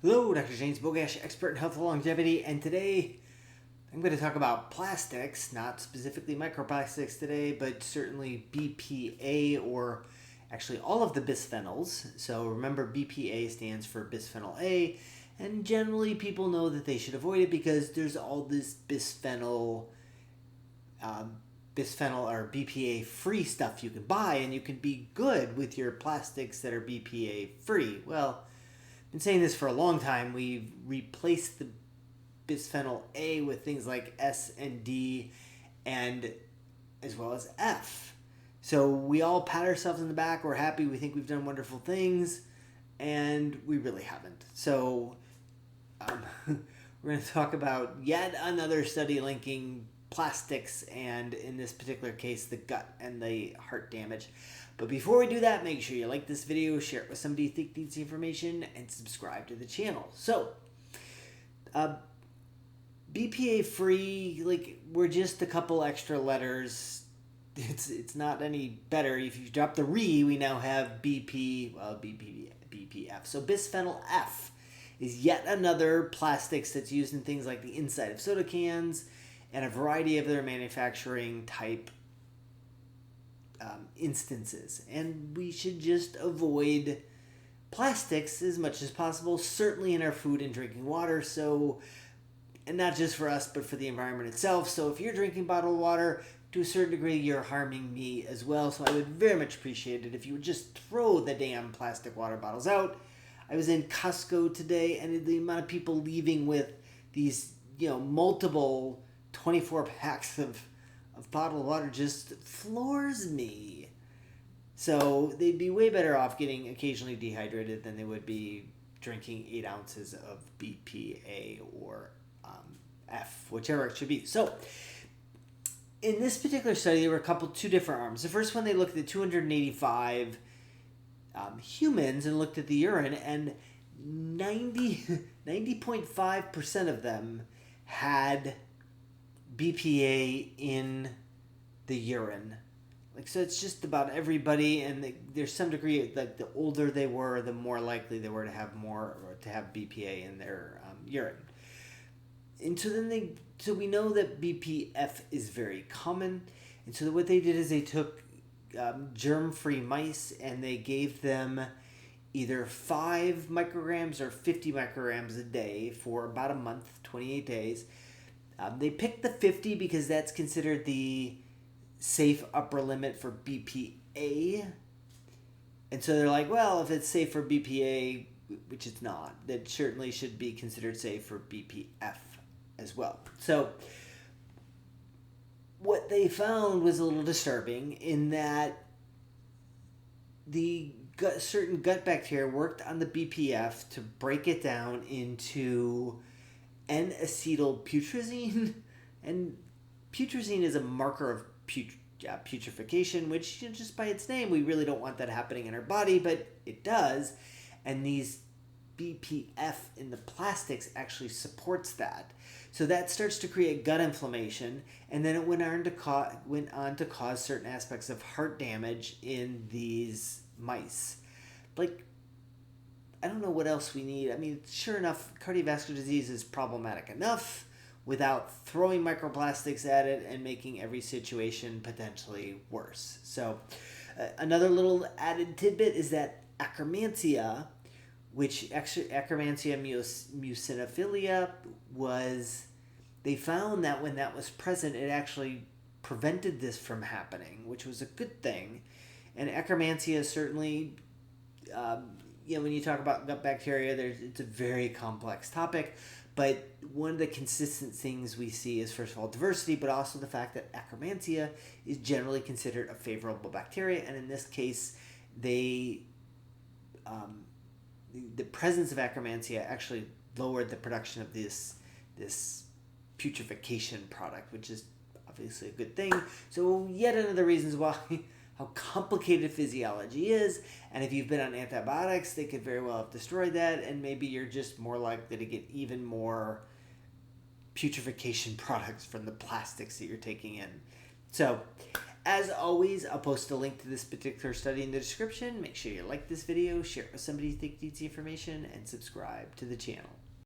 Hello, Dr. James Bogash, expert in health and longevity, and today I'm going to talk about plastics, not specifically microplastics today, but certainly BPA, or actually all of the bisphenols. So remember, BPA stands for bisphenol A, and generally people know that they should avoid it because there's all this bisphenol or BPA-free stuff you can buy, and you can be good with your plastics that are BPA-free. Well, I've been saying this for a long time. We've replaced the bisphenol A with things like S and D, and as well as F. So we all pat ourselves in the back. We're happy. We think we've done wonderful things, and we really haven't. So we're going to talk about yet another study linking plastics, and in this particular case, the gut and the heart damage. But before we do that, make sure you like this video, share it with somebody you think needs the information, and subscribe to the channel. So, BPA-free, like, we're just a couple extra letters. It's not any better. If you drop the re, we now have BPF. So bisphenol F is yet another plastics that's used in things like the inside of soda cans and a variety of their manufacturing type instances. And we should just avoid plastics as much as possible, certainly in our food and drinking water. So, and not just for us, but for the environment itself. So if you're drinking bottled water, to a certain degree, you're harming me as well. So I would very much appreciate it if you would just throw the damn plastic water bottles out. I was in Costco today, and the amount of people leaving with these, multiple 24 packs of bottled water just floors me. So they'd be way better off getting occasionally dehydrated than they would be drinking 8 ounces of BPA or F, whichever it should be. So in this particular study, there were two different arms. The first one, they looked at 285 humans and looked at the urine, and 90.5% of them had BPA in the urine. So it's just about everybody, and there's some degree, like, the older they were, the more likely they were to have BPA in their urine. And so so we know that BPF is very common, and so what they did is they took germ-free mice, and they gave them either 5 micrograms or 50 micrograms a day for about a month, 28 days. They picked the 50 because that's considered the safe upper limit for BPA. And so they're like, well, if it's safe for BPA, which it's not, that certainly should be considered safe for BPF as well. So what they found was a little disturbing in that certain gut bacteria worked on the BPF to break it down into N-acetylputrescine, and putrescine is a marker of putrefaction, which, just by its name, we really don't want that happening in our body, but it does. And these BPF in the plastics actually supports that. So that starts to create gut inflammation, and then it went on to cause certain aspects of heart damage in these mice. Like, I don't know what else we need. I mean, sure enough, cardiovascular disease is problematic enough without throwing microplastics at it and making every situation potentially worse. So another little added tidbit is that Akkermansia, which actually Akkermansia muciniphila they found that when that was present, it actually prevented this from happening, which was a good thing. And Akkermansia certainly, when you talk about gut bacteria, it's a very complex topic, but one of the consistent things we see is, first of all, diversity, but also the fact that Akkermansia is generally considered a favorable bacteria, and in this case, the presence of Akkermansia actually lowered the production of this putrefaction product, which is obviously a good thing. So yet another reasons why how complicated physiology is, and if you've been on antibiotics, they could very well have destroyed that, and maybe you're just more likely to get even more putrefaction products from the plastics that you're taking in. So As always, I'll post a link to this particular study in the description. Make sure you like this video, share it with somebody you think needs the information, and subscribe to the channel.